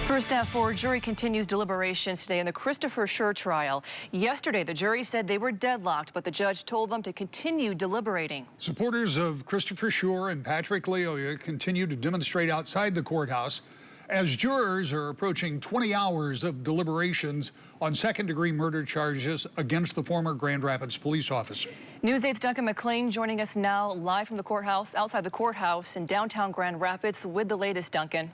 First at 4, jury continues deliberations today in the Christopher Schurr trial. Yesterday, the jury said they were deadlocked, but the judge told them to continue deliberating. Supporters of Christopher Schurr and Patrick Lyoya continue to demonstrate outside the courthouse as jurors are approaching 20 hours of deliberations on second-degree murder charges against the former Grand Rapids police officer. News 8's Duncan McLean joining us now live from the courthouse, outside the courthouse in downtown Grand Rapids with the latest, Duncan.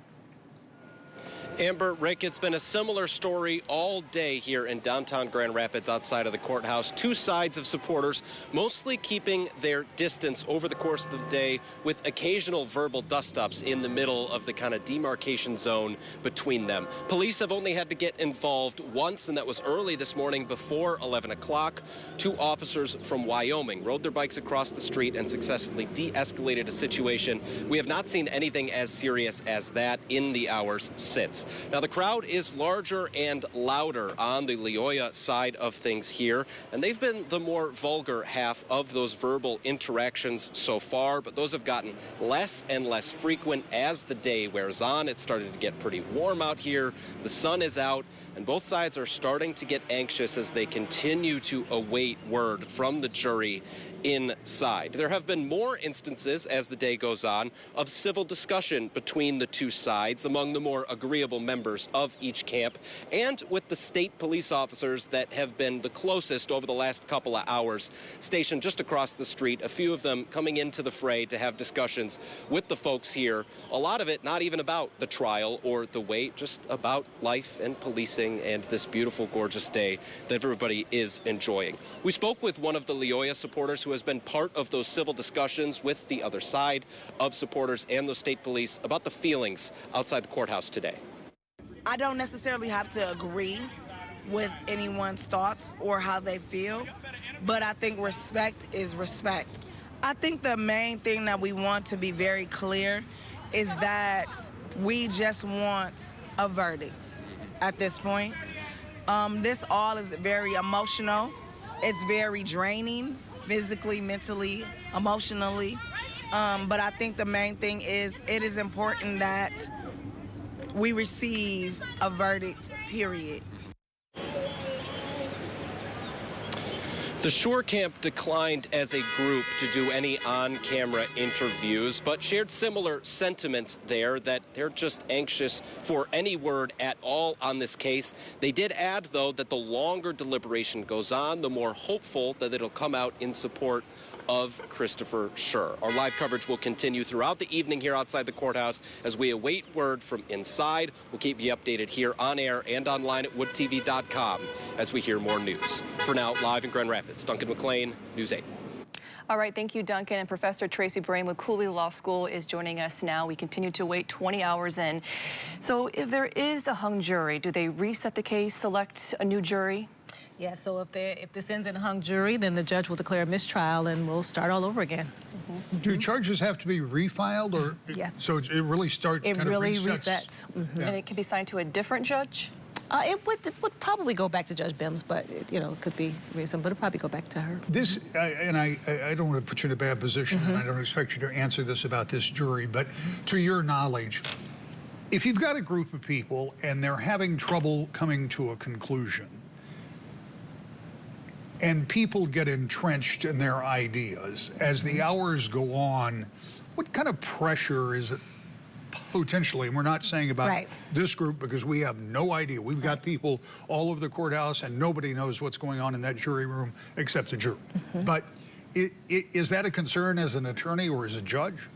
Amber, Rick, it's been a similar story all day here in downtown Grand Rapids outside of the courthouse. Two sides of supporters mostly keeping their distance over the course of the day with occasional verbal dust-ups in the middle of the kind of demarcation zone between them. Police have only had to get involved once, and that was early this morning before 11 o'clock. Two officers from Wyoming rode their bikes across the street and successfully de-escalated a situation. We have not seen anything as serious as that in the hours since. Now, the crowd is larger and louder on the Lyoya side of things here, and they've been the more vulgar half of those verbal interactions so far, but those have gotten less and less frequent as the day wears on. It's started to get pretty warm out here. The sun is out, and both sides are starting to get anxious as they continue to await word from the jury inside. There have been more instances as the day goes on of civil discussion between the two sides among the more agreeable members of each camp and with the state police officers that have been the closest over the last couple of hours, stationed just across the street, a few of them coming into the fray to have discussions with the folks here. A lot of it not even about the trial or the wait, just about life and policing and this beautiful, gorgeous day that everybody is enjoying. We spoke with one of the Lyoya supporters who has been part of those civil discussions with the other side of supporters and the state police about the feelings outside the courthouse today. I don't necessarily have to agree with anyone's thoughts or how they feel, but I think respect is respect. I think the main thing that we want to be very clear is that we just want a verdict at this point. This all is very emotional. It's very draining, physically, mentally, emotionally. But I think the main thing is it is important that we receive a verdict, period. The Schurr camp declined as a group to do any on-camera interviews, but shared similar sentiments there that they're just anxious for any word at all on this case. They did add, though, that the longer deliberation goes on, the more hopeful that it'll come out in support of Christopher Schurr. Our live coverage will continue throughout the evening here outside the courthouse as we await word from inside. We'll keep you updated here on air and online at woodtv.com as we hear more news. For now, live in Grand Rapids, Duncan McLean, News 8. All right, thank you, Duncan. And Professor Tracy Brain with Cooley Law School is joining us now. We continue to wait 20 hours in. So if there is a hung jury, do they reset the case, select a new jury? Yeah, so if this ends in a hung jury, then the judge will declare a mistrial and we'll start all over again. Do charges have to be refiled, or so it really starts? It really resets. Yeah. And it can be signed to a different judge? It would probably go back to Judge Bims, but it could be recent, but it'll probably go back to her. This, and I don't want to put you in a bad position, and I don't expect you to answer this about this jury, but to your knowledge, if you've got a group of people and they're having trouble coming to a conclusion, and people get entrenched in their ideas as the hours go on, what kind of pressure is it potentially? And we're not saying about this group because we have no idea. We've got people all over the courthouse and nobody knows what's going on in that jury room except the jury. But is that a concern as an attorney or as a judge?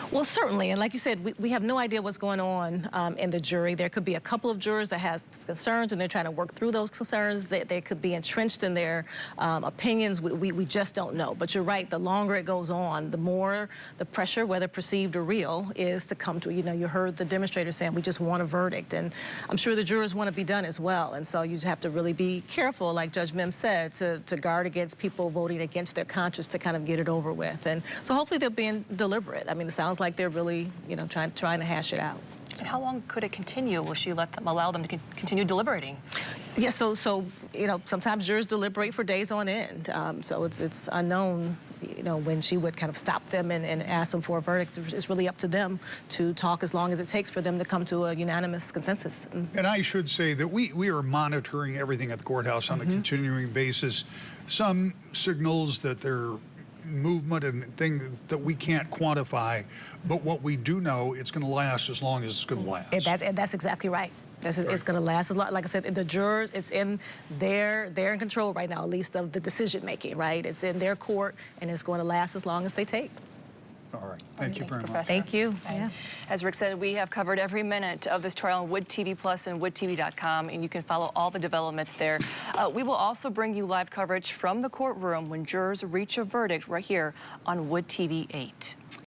Well, certainly, and like you said, we have no idea what's going on in the jury. There could be a couple of jurors that have concerns, and they're trying to work through those concerns. They could be entrenched in their opinions. We just don't know. But you're right, the longer it goes on, the more the pressure, whether perceived or real, is to come to, you heard the demonstrator saying, we just want a verdict. And I'm sure the jurors want to be done as well. And so you have to really be careful, like Judge Mims said, to guard against people voting against their conscience to kind of get it over with. And so hopefully they're being deliberate. I mean, it sounds like they're really, trying to hash it out. And how long could it continue? Will she allow them to continue deliberating? Yeah, so sometimes jurors deliberate for days on end. So it's unknown, when she would kind of stop them and ask them for a verdict. It's really up to them to talk as long as it takes for them to come to a unanimous consensus. And I should say that we are monitoring everything at the courthouse on a continuing basis. Some signals that they're movement and things that we can't quantify, but what we do know, it's going to last as long as it's going to last. And that's exactly right. It's going to last a lot. Like I said, the jurors, they're in control right now, at least of the decision making, right? It's in their court, and it's going to last as long as they take. All right. Thank you very much. Thank you. Yeah. As Rick said, we have covered every minute of this trial on Wood TV Plus and woodtv.com, and you can follow all the developments there. We will also bring you live coverage from the courtroom when jurors reach a verdict right here on Wood TV 8.